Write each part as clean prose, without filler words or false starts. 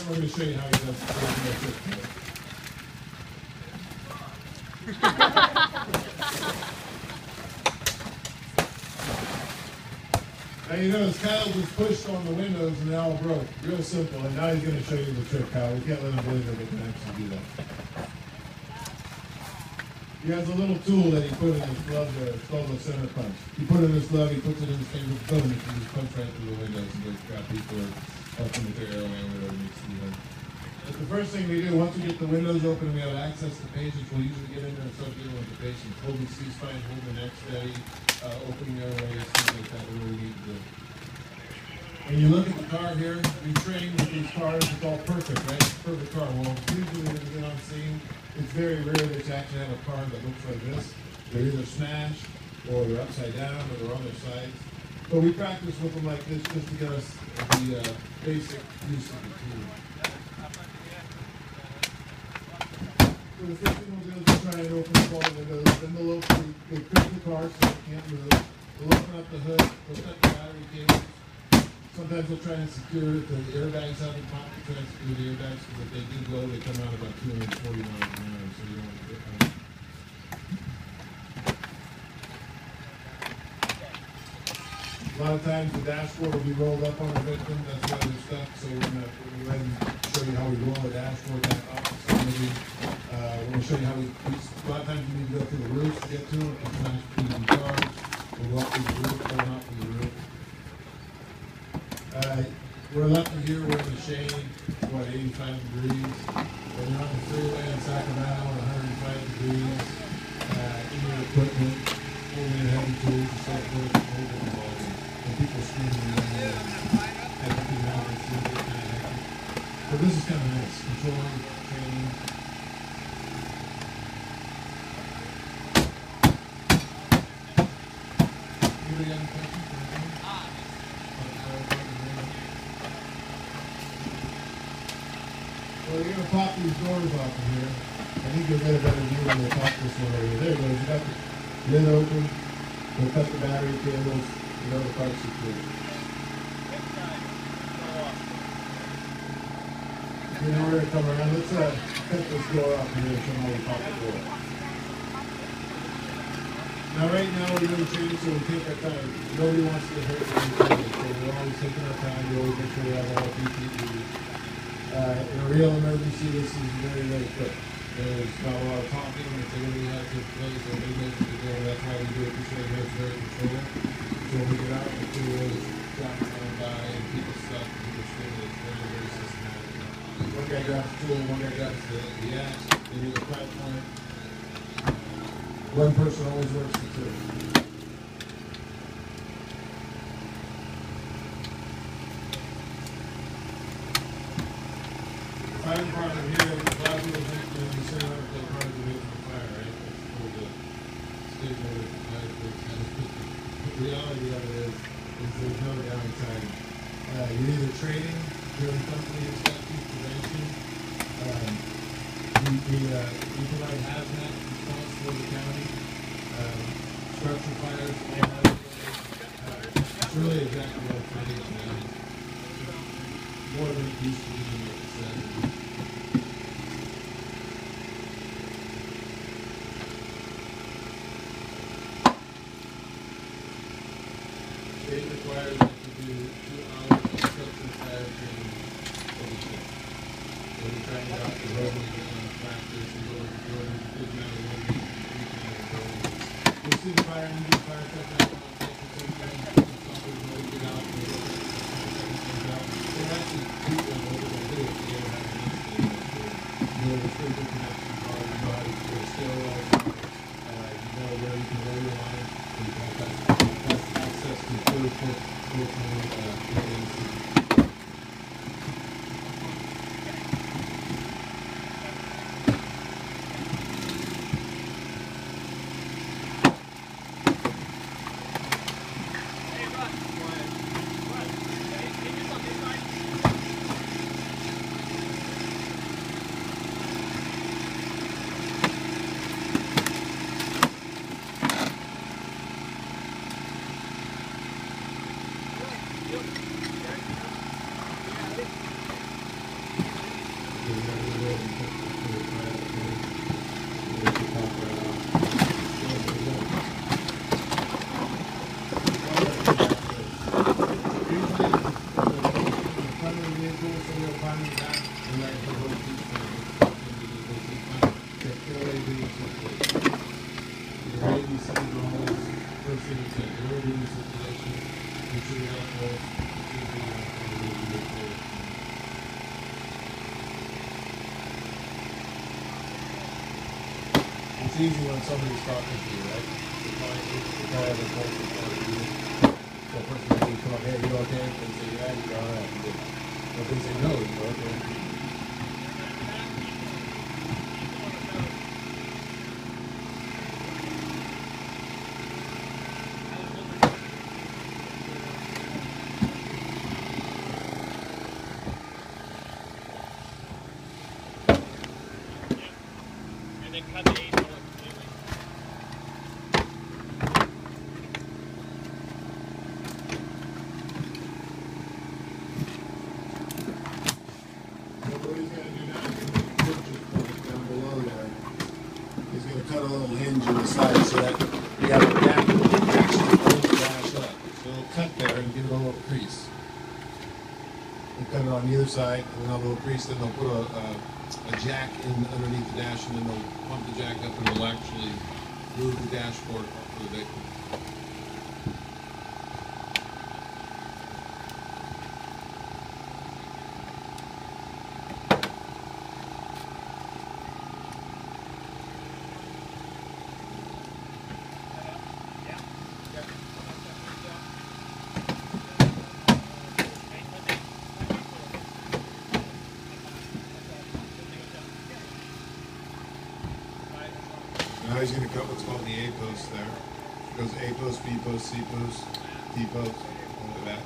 then we're going to show you how he does Now you notice Kyle just pushed on the windows and they all broke. Real simple. And now he's going to show you the trick, Kyle. We can't let him believe that we can actually do that. He has a little tool that he put in his glove there. It's called a center punch. He put it in his glove, he puts it in his finger, boom, he can just punch right through the windows and just grab people or help them with their airway or whatever needs to be done. But the first thing we do, once we get the windows open and we have access to patients, we'll usually get in there and start dealing with the patients. Holding C-spine, holding the neck steady, opening airways, things like that, what we need to do. When you look at the car here, we train with these cars, it's all perfect, right? It's a perfect car. Well, usually when you get on scene, it's very rare that you actually have a car that looks like this. They're either smashed, or they're upside down, or they're on their sides. But we practice with them like this just to get us the basic use of the tool. So the first thing we'll do is try and open up all the windows. Then they'll crank the car so it can't move. We'll open up the hood, we'll cut the battery cables. Sometimes we'll try and secure it. The airbags haven't popped. We'll try and secure the airbags because if they do blow, they come out about 240 miles an hour, so you don't want to get them. A lot of times the dashboard will be rolled up on the victim. That's why they're stuck. So we're going to go ahead and show you how we roll the dashboard back up. So maybe we'll show you how we. A lot of times you need to go through the roof to get to it. Sometimes between cars, we'll walk through the roof, pulling out through the roof. We're left in here, we're in the shade, 85 degrees. When you're on the freeway in Sacramento, 105 degrees. In your equipment, holding your heavy tools and so forth, holding the ball. And people screaming around there and everything around it seems kind of hectic. But this is kind of nice, controlling, training. Anybody got any questions? Well, you're going to pop these doors off of here. I think you'll get a better view when they pop this one over here. There it goes. You got the lid open. We'll cut the battery cables. You know the car's secure. You know where to come around. Let's cut this door off here and show how we pop the door. Now right now we're doing training, so we take our time. Nobody wants to get hurt when we're training, so we're always taking our time. We always make sure we have all PPE. In a real emergency, this is very, very quick. There's not a lot of talking. If everybody has to place, everybody knows what to do. That's why we do it this way. It's very controlled. So when we get out in the field, dropping down by, and people stuck, people screaming, it's very, very systematic. One guy grabs the tool, one guy grabs the axe, they do the platform. One person always works the two. Fire department here, a lot of people think when you say that the cars are waiting for fire, right? That's for the state board of fire police. The reality of it is there's no downside. You're either training, doing company inspection, prevention. We provide hazmat response for the county, structure fires, all that. It's really exactly what it's training now. More than it used to be in the 70s. State requires that you do 2 hours of structure fire training a week. So we try to get out the road and get on practice and go over the road and get out of the road and you'll see the fire engine, fire truck out on the station, get out and go out. They actually keep them what they're going to do if they ever have an incident. You know, the physical connection to our body, to a stairwell, you know where you can roll your line, and you have access to full It's easy when somebody's talking to you, right? The guy has a voice in front of you. So first thing you come up, hey, you okay? If they say yeah, you're all right. If they say no, you're okay. And then cut the 8 completely. What he's going to do now is going to make a purchase point down below there. He's going to cut a little hinge in the side so that you have a gap that actually holds the dash up. So it'll cut there and give it a little crease. They cut it on either side and then a little crease, then they'll put a jack in underneath the dash and then they'll pump the jack up and it'll actually move the dashboard up for the vehicle. Now he's going to cut what's called the A post there. It goes A post, B post, C post, D post, look at that.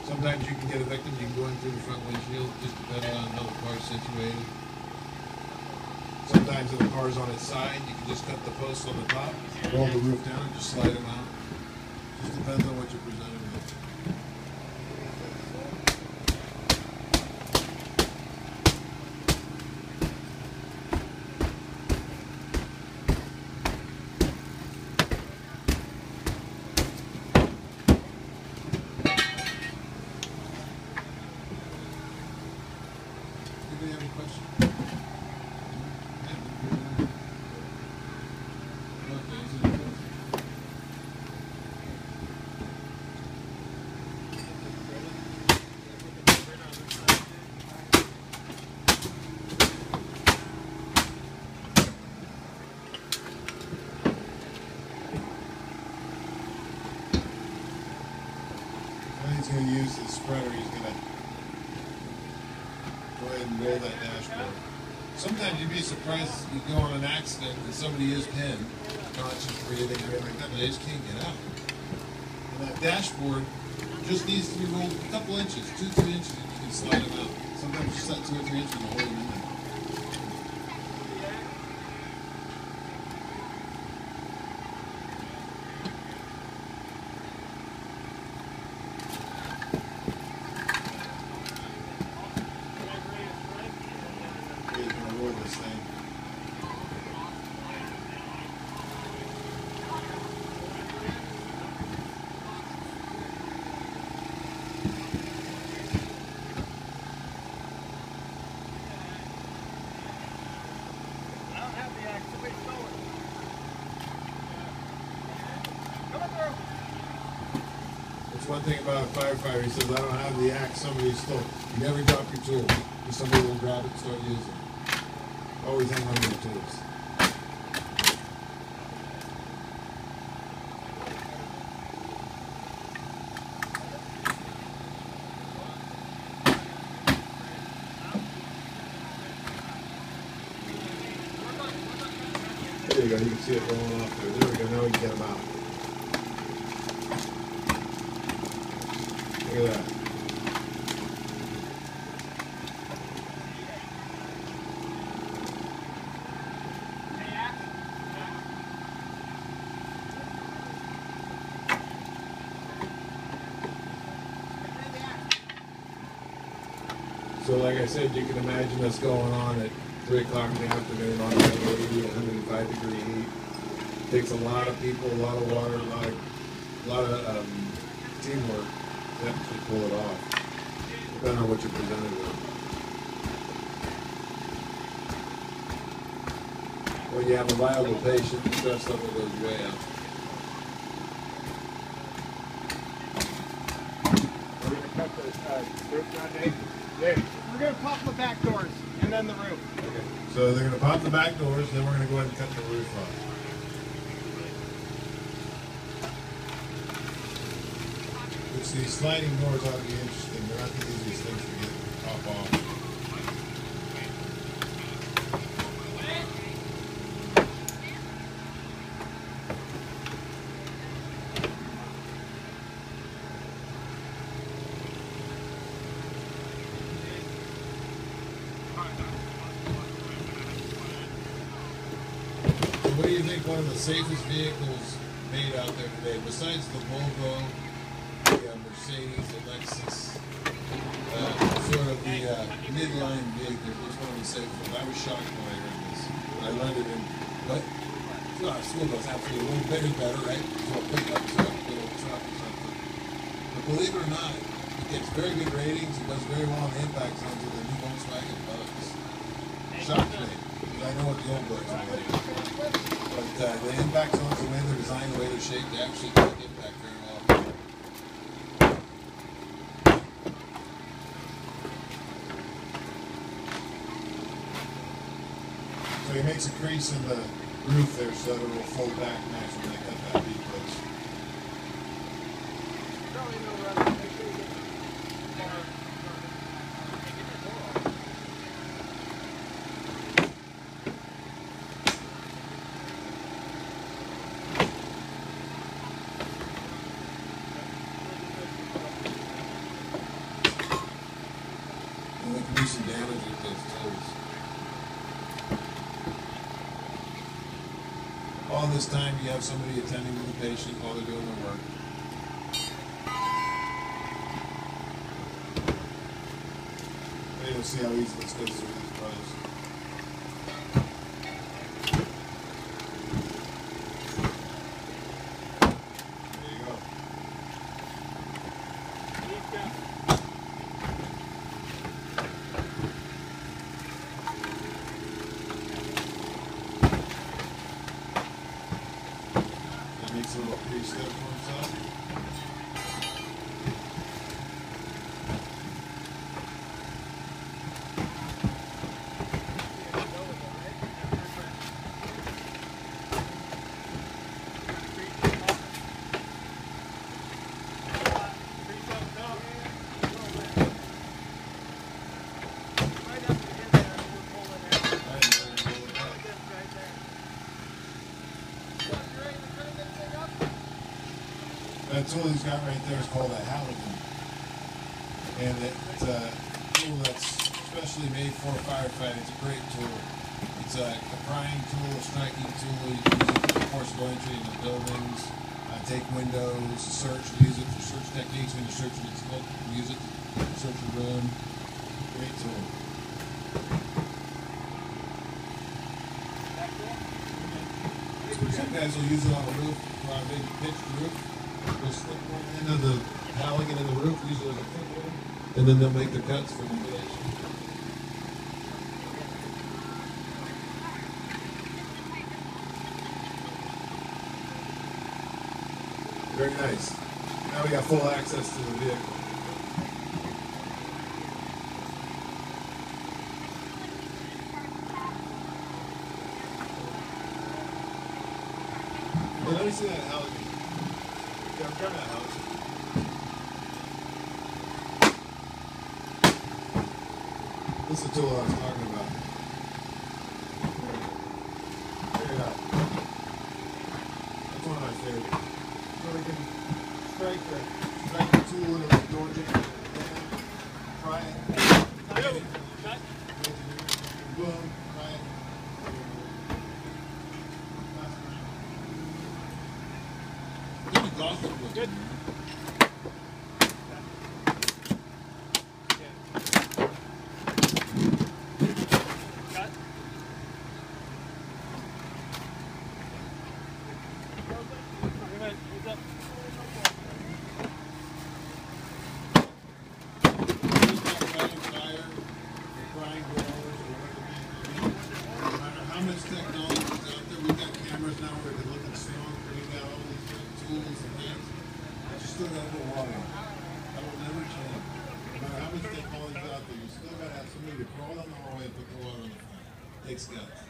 Sometimes you can get a victim, you can go in through the front windshield, just depending on how the car's situated. Sometimes if the car's on its side, you can just cut the posts on the top, roll the roof down, and just slide them out. Just depends on what you're presented with. Anybody have any questions? Okay, is it a question? Now he's going to use his spreader. He's going to go ahead and roll that dashboard. Sometimes you'd be surprised you go on an accident and somebody is pinned, conscious breathing, everything like that, but they just can't get out. And that dashboard just needs to be rolled a couple inches, 2-3 inches, and you can slide them out. Sometimes just that 2 or 3 inches will hold them in there. He's going to roll this thing. I don't have the axe. Somebody's stolen. Come on through. That's one thing about a firefighter. He says, I don't have the axe, somebody stole. You never drop your tool. Because somebody will grab it and start using it. Always hang on to your tools. There you go, you can see it rolling off there. There we go, now we can get them out. Look at that. So like I said, you can imagine us going on at 3 o'clock in the afternoon on that 80, 105-degree heat. Takes a lot of people, a lot of water, a lot of teamwork to actually pull it off, depending on what you're presented with. When you have a viable patient, the stress level goes way up. Roof foundation. Yeah. We're gonna pop the back doors and then the roof. Okay. So they're going to pop the back doors, then we're going to go ahead and cut the roof off. Which these sliding doors ought to be interesting. They're not the easiest things to get top off. What do you think one of the safest vehicles made out there today, besides the Volvo, the Mercedes, the Lexus, sort of the midline vehicles, which one of the safest? I was shocked when I heard this. I learned it in, but school bus absolutely a little bit better, right? So a pickup truck, a little truck or something. But believe it or not, it gets very good ratings. It does very well on the impact zones with the new Volkswagen Bugs. Shocked me, because I know what the old Bugs are like. But the impact zones, the way they're designed, the way they're shaped, they actually take impact very well. So he makes a crease in the roof there so that it will fold back nice when they cut that bead place. And there can be some damage with those tools. All this time you have somebody attending to the patient while they're doing their work. And you'll see how easy this goes through these pros. There you go. He makes a little crease there for himself. That tool he's got right there is called a Halligan. And it's a tool that's specially made for firefighting. It's a great tool. It's a prying tool, a striking tool. You can use it for forcible entry into buildings, take windows, search, use it for search techniques when you're searching in smoke. Use it to search a room. Great tool. Some guys will use it on a roof, on a big pitched roof. They'll slip one end of the Halligan in the roof, use it as a foothold, and then they'll make their cuts for the insulation. Very nice. Now we got full access to the vehicle. Well, let me see that Halligan. Yeah, I'm trying that house. This is the tool I was talking about. Check it out. That's one of my favorites. So we can strike the tool into the door jamb, try it. Boom, try it. Good. How much technology is out there? We've got cameras now where we can look at smoke. We've got all these tools and things. I just still got a little water. That will never change. how much technology's out there, you still gotta have somebody to crawl down the hallway and put the water on the front. Takes guts.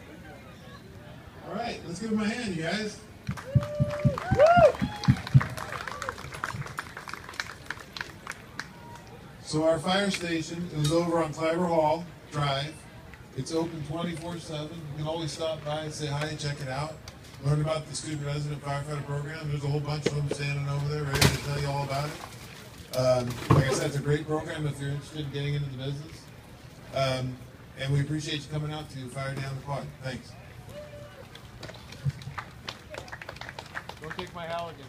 All right, let's give them a hand, you guys. So our fire station is over on Clyber Hall Drive. It's open 24/7. You can always stop by and say hi and check it out. Learn about the Student Resident Firefighter Program. There's a whole bunch of them standing over there ready to tell you all about it. Like I said, it's a great program if you're interested in getting into the business. And we appreciate you coming out to Fire Down the Quad. Thanks. Don't take my Halligan.